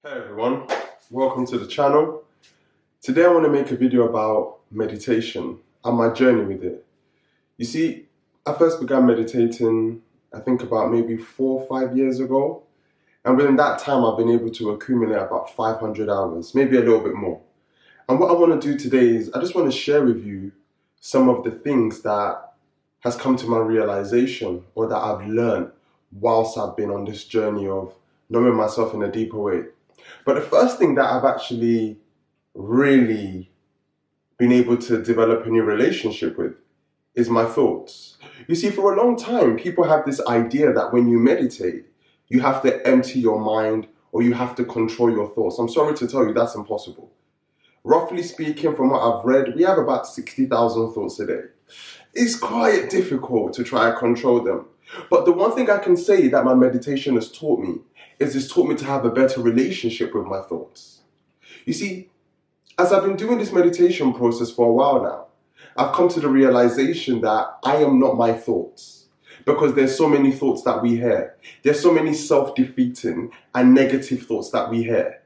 Hey everyone, welcome to the channel. Today I want to make a video about meditation and my journey with it. You see, I first began meditating I think about maybe 4 or 5 years ago, and within that time I've been able to accumulate about 500 hours, maybe a little bit more. And what I want to do today is I just want to share with you some of the things that has come to my realization or that I've learned whilst I've been on this journey of knowing myself in a deeper way. But the first thing that I've actually really been able to develop a new relationship with is my thoughts. You see, for a long time, people have this idea that when you meditate, you have to empty your mind or you have to control your thoughts. I'm sorry to tell you, that's impossible. Roughly speaking, from what I've read, we have about 60,000 thoughts a day. It's quite difficult to try and control them. But the one thing I can say that my meditation has taught me is it's taught me to have a better relationship with my thoughts. You see, as I've been doing this meditation process for a while now, I've come to the realization that I am not my thoughts, because there's so many thoughts that we hear. There's so many self-defeating and negative thoughts that we hear.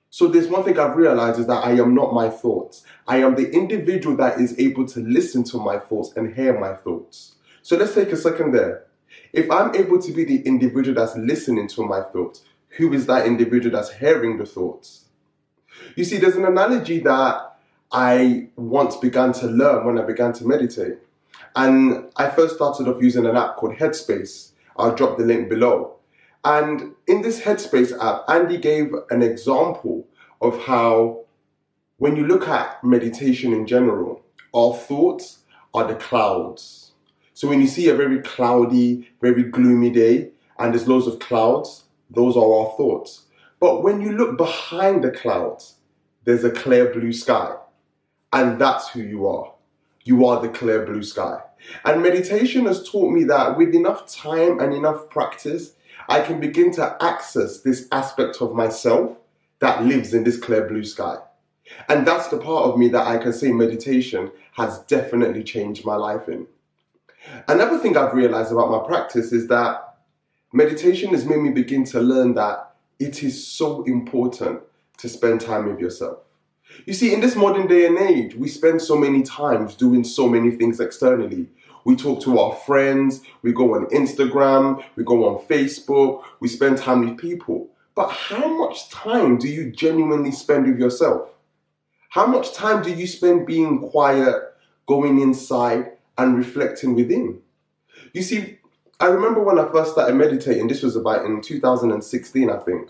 So there's one thing I've realized is that I am not my thoughts. I am the individual that is able to listen to my thoughts and hear my thoughts. So let's take a second there. If I'm able to be the individual that's listening to my thoughts, who is that individual that's hearing the thoughts? You see, there's an analogy that I once began to learn when I began to meditate. And I first started off using an app called Headspace. I'll drop the link below. And in this Headspace app, Andy gave an example of how when you look at meditation in general, our thoughts are the clouds. So when you see a very cloudy, very gloomy day, and there's loads of clouds, those are our thoughts. But when you look behind the clouds, there's a clear blue sky. And that's who you are. You are the clear blue sky. And meditation has taught me that with enough time and enough practice, I can begin to access this aspect of myself that lives in this clear blue sky. And that's the part of me that I can say meditation has definitely changed my life in. Another thing I've realized about my practice is that meditation has made me begin to learn that it is so important to spend time with yourself. You see, in this modern day and age, we spend so many times doing so many things externally. We talk to our friends, we go on Instagram, we go on Facebook, we spend time with people. But how much time do you genuinely spend with yourself? How much time do you spend being quiet, going inside, and reflecting within? You see, I remember when I first started meditating, this was about in 2016, I think.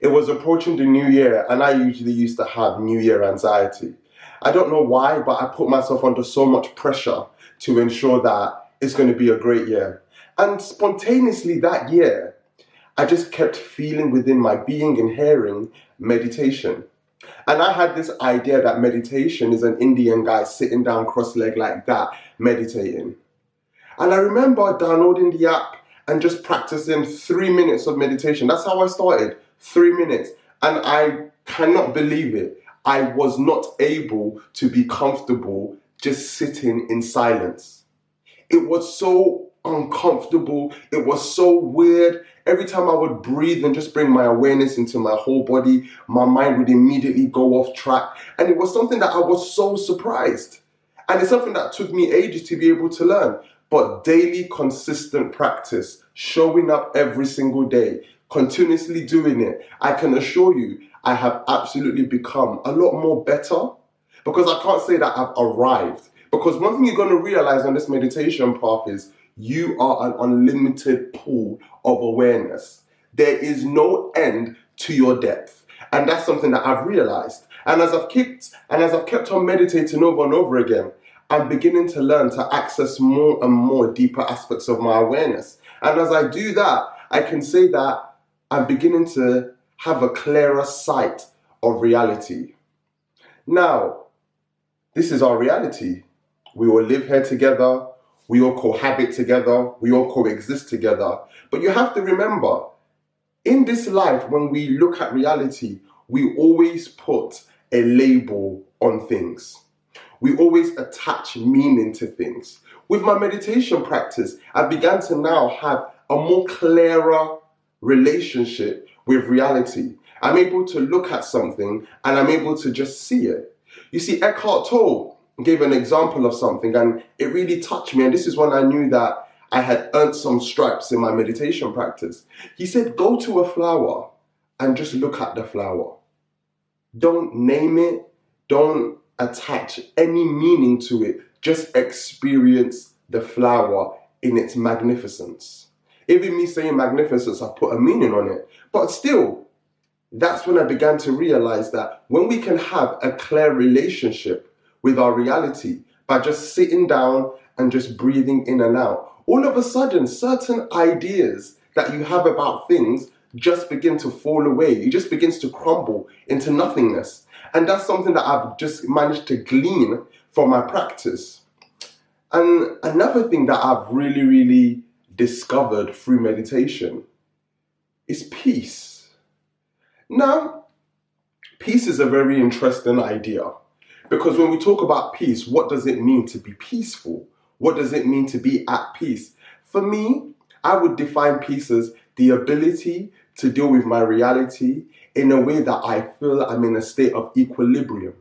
It was approaching the new year, and I usually used to have New Year anxiety. I don't know why, but I put myself under so much pressure to ensure that it's going to be a great year. And spontaneously that year, I just kept feeling within my being and hearing meditation. And I had this idea that meditation is an Indian guy sitting down cross-legged like that, meditating. And I remember downloading the app and just practicing 3 minutes of meditation. That's how I started, 3 minutes. And I cannot believe it. I was not able to be comfortable just sitting in silence. It was so uncomfortable. It was so weird. Every time I would breathe and just bring my awareness into my whole body, my mind would immediately go off track. And it was something that I was so surprised. And it's something that took me ages to be able to learn. But daily, consistent practice, showing up every single day, continuously doing it, I can assure you, I have absolutely become a lot more better. Because I can't say that I've arrived. Because one thing you're going to realize on this meditation path is you are an unlimited pool of awareness. There is no end to your depth. And that's something that I've realized. And as I've kept on meditating over and over again, I'm beginning to learn to access more and more deeper aspects of my awareness. And as I do that, I can say that I'm beginning to have a clearer sight of reality. Now, this is our reality. We all live here together. We all cohabit together. We all coexist together. But you have to remember, in this life, when we look at reality, we always put a label on things. We always attach meaning to things. With my meditation practice, I began to now have a more clearer relationship with reality. I'm able to look at something and I'm able to just see it. You see, Eckhart Tolle gave an example of something and it really touched me. And this is when I knew that I had earned some stripes in my meditation practice. He said, go to a flower and just look at the flower. Don't name it. Don't attach any meaning to it. Just experience the flower in its magnificence. Even me saying magnificence, I put a meaning on it. But still, that's when I began to realize that when we can have a clear relationship with our reality by just sitting down and just breathing in and out, all of a sudden, certain ideas that you have about things just begin to fall away. It just begins to crumble into nothingness. And that's something that I've just managed to glean from my practice. And another thing that I've really discovered through meditation is peace. Now, peace is a very interesting idea because when we talk about peace, what does it mean to be peaceful? What does it mean to be at peace? For me, I would define peace as the ability to deal with my reality in a way that I feel I'm in a state of equilibrium.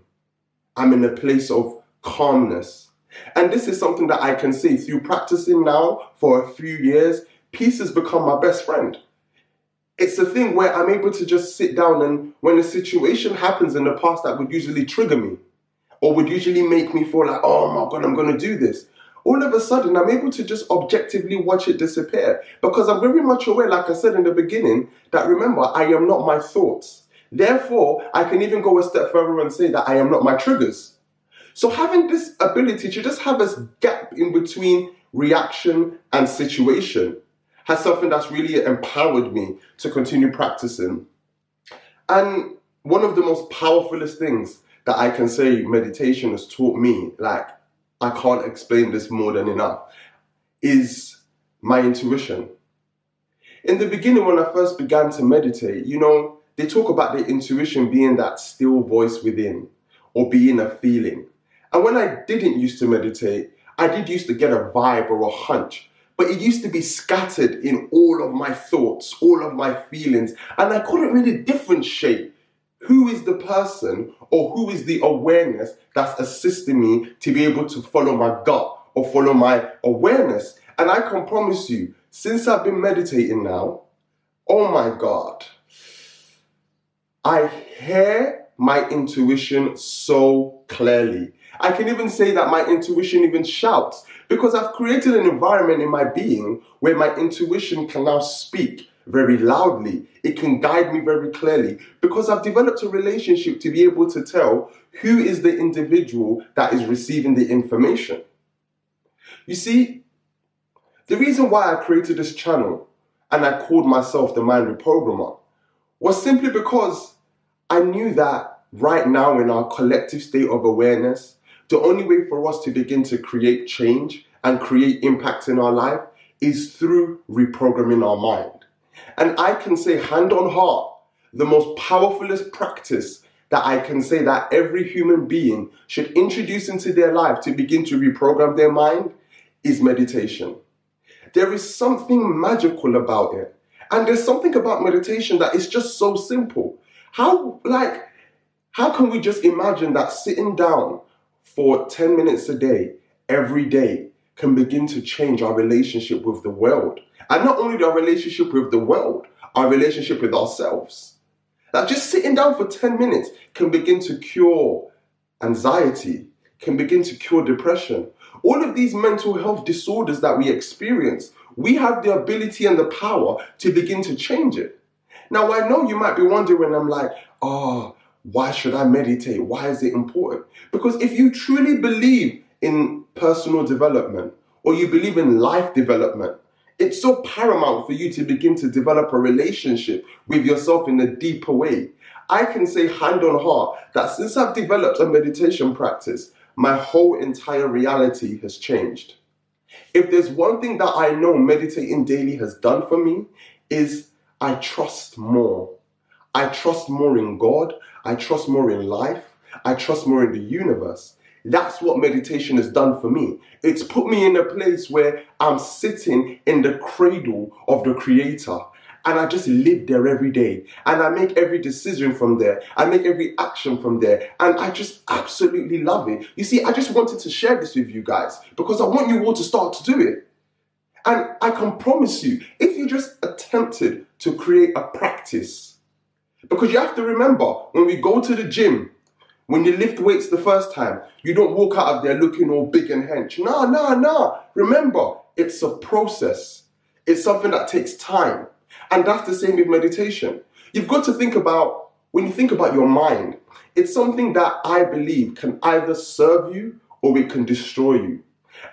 I'm in a place of calmness. And this is something that I can say through practicing now for a few years. Peace has become my best friend. It's a thing where I'm able to just sit down and when a situation happens in the past that would usually trigger me or would usually make me feel like, oh my God, I'm going to do this. All of a sudden, I'm able to just objectively watch it disappear because I'm very much aware, like I said in the beginning, that remember, I am not my thoughts. Therefore, I can even go a step further and say that I am not my triggers. So having this ability to just have this gap in between reaction and situation has something that's really empowered me to continue practicing. And one of the most powerfulest things that I can say meditation has taught me, like I can't explain this more than enough, is my intuition. In the beginning, when I first began to meditate, they talk about the intuition being that still voice within or being a feeling. And when I didn't used to meditate, I did used to get a vibe or a hunch, but it used to be scattered in all of my thoughts, all of my feelings, and I couldn't really differentiate who is the person or who is the awareness that's assisting me to be able to follow my gut or follow my awareness. And I can promise you, since I've been meditating now, oh my God, I hear my intuition so clearly. I can even say that my intuition even shouts because I've created an environment in my being where my intuition can now speak very loudly. It can guide me very clearly because I've developed a relationship to be able to tell who is the individual that is receiving the information. You see, the reason why I created this channel and I called myself the Mind Reprogrammer was simply because I knew that right now in our collective state of awareness, the only way for us to begin to create change and create impact in our life is through reprogramming our mind. And I can say hand on heart, the most powerfulest practice that I can say that every human being should introduce into their life to begin to reprogram their mind is meditation. There is something magical about it. And there's something about meditation that is just so simple. How can we just imagine that sitting down for 10 minutes a day, every day, can begin to change our relationship with the world? And not only our relationship with the world, our relationship with ourselves. That just sitting down for 10 minutes can begin to cure anxiety, can begin to cure depression. All of these mental health disorders that we experience, we have the ability and the power to begin to change it. Now, I know you might be wondering, I'm like, why should I meditate? Why is it important? Because if you truly believe in personal development or you believe in life development, it's so paramount for you to begin to develop a relationship with yourself in a deeper way. I can say hand on heart that since I've developed a meditation practice, my whole entire reality has changed. If there's one thing that I know meditating daily has done for me is I trust more. I trust more in God. I trust more in life. I trust more in the universe. That's what meditation has done for me. It's put me in a place where I'm sitting in the cradle of the Creator. and I just live there every day, and I make every decision from there, I make every action from there, and I just absolutely love it. You see, I just wanted to share this with you guys because I want you all to start to do it. And I can promise you, if you just attempted to create a practice, because you have to remember, when we go to the gym, when you lift weights the first time, you don't walk out of there looking all big and hench. No. Remember, it's a process. It's something that takes time. And that's the same with meditation. You've got to think about, when you think about your mind, it's something that I believe can either serve you or it can destroy you.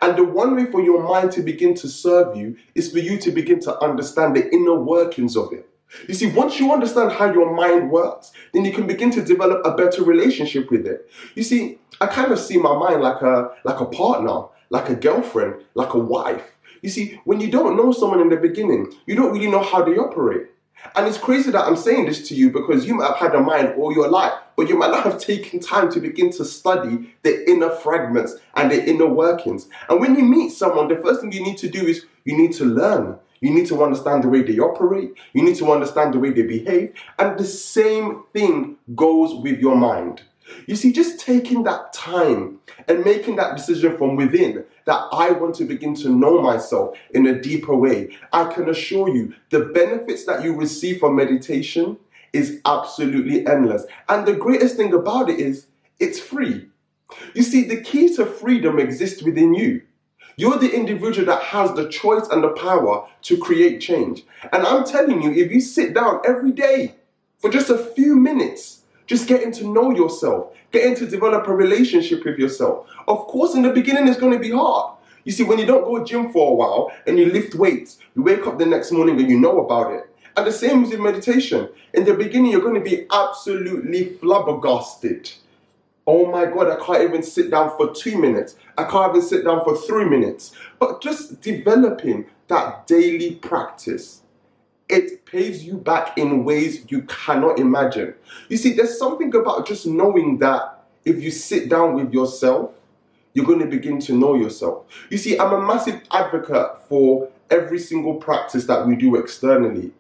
And the one way for your mind to begin to serve you is for you to begin to understand the inner workings of it. You see, once you understand how your mind works, then you can begin to develop a better relationship with it. You see, I kind of see my mind like a partner, like a girlfriend, like a wife. You see, when you don't know someone in the beginning, you don't really know how they operate. And it's crazy that I'm saying this to you because you might have had a mind all your life, but you might not have taken time to begin to study the inner fragments and the inner workings. And when you meet someone, the first thing you need to do is you need to learn. You need to understand the way they operate. You need to understand the way they behave. And the same thing goes with your mind. You see, just taking that time and making that decision from within that I want to begin to know myself in a deeper way, I can assure you the benefits that you receive from meditation is absolutely endless. And the greatest thing about it is it's free. You see, the key to freedom exists within you. You're the individual that has the choice and the power to create change. And I'm telling you, if you sit down every day for just a few minutes, just getting to know yourself, getting to develop a relationship with yourself. Of course, in the beginning, it's going to be hard. You see, when you don't go to gym for a while and you lift weights, you wake up the next morning and you know about it. And the same is with meditation. In the beginning, you're going to be absolutely flabbergasted. Oh my God, I can't even sit down for 2 minutes. I can't even sit down for 3 minutes. But just developing that daily practice, it pays you back in ways you cannot imagine. You see, there's something about just knowing that if you sit down with yourself, you're going to begin to know yourself. You see, I'm a massive advocate for every single practice that we do externally.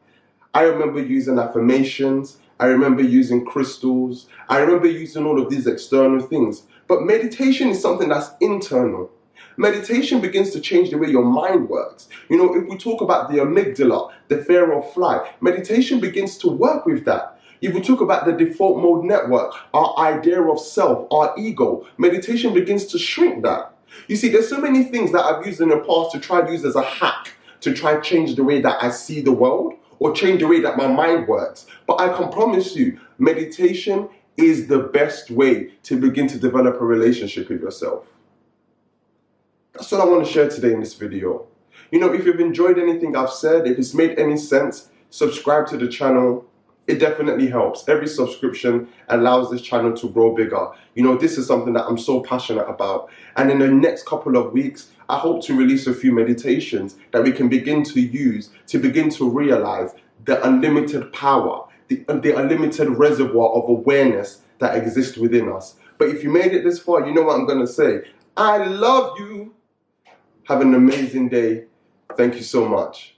I remember using affirmations. I remember using crystals. I remember using all of these external things. But meditation is something that's internal. Meditation begins to change the way your mind works. You know, if we talk about the amygdala, the fear of flight, meditation begins to work with that. If we talk about the default mode network, our idea of self, our ego, meditation begins to shrink that. You see, there's so many things that I've used in the past to try to use as a hack to try to change the way that I see the world or change the way that my mind works. But I can promise you, meditation is the best way to begin to develop a relationship with yourself. That's what I want to share today in this video. You know, if you've enjoyed anything I've said, if it's made any sense, subscribe to the channel. It definitely helps. Every subscription allows this channel to grow bigger. You know, this is something that I'm so passionate about. And in the next couple of weeks, I hope to release a few meditations that we can begin to use to begin to realize the unlimited power, the unlimited reservoir of awareness that exists within us. But if you made it this far, you know what I'm going to say. I love you. Have an amazing day. Thank you so much.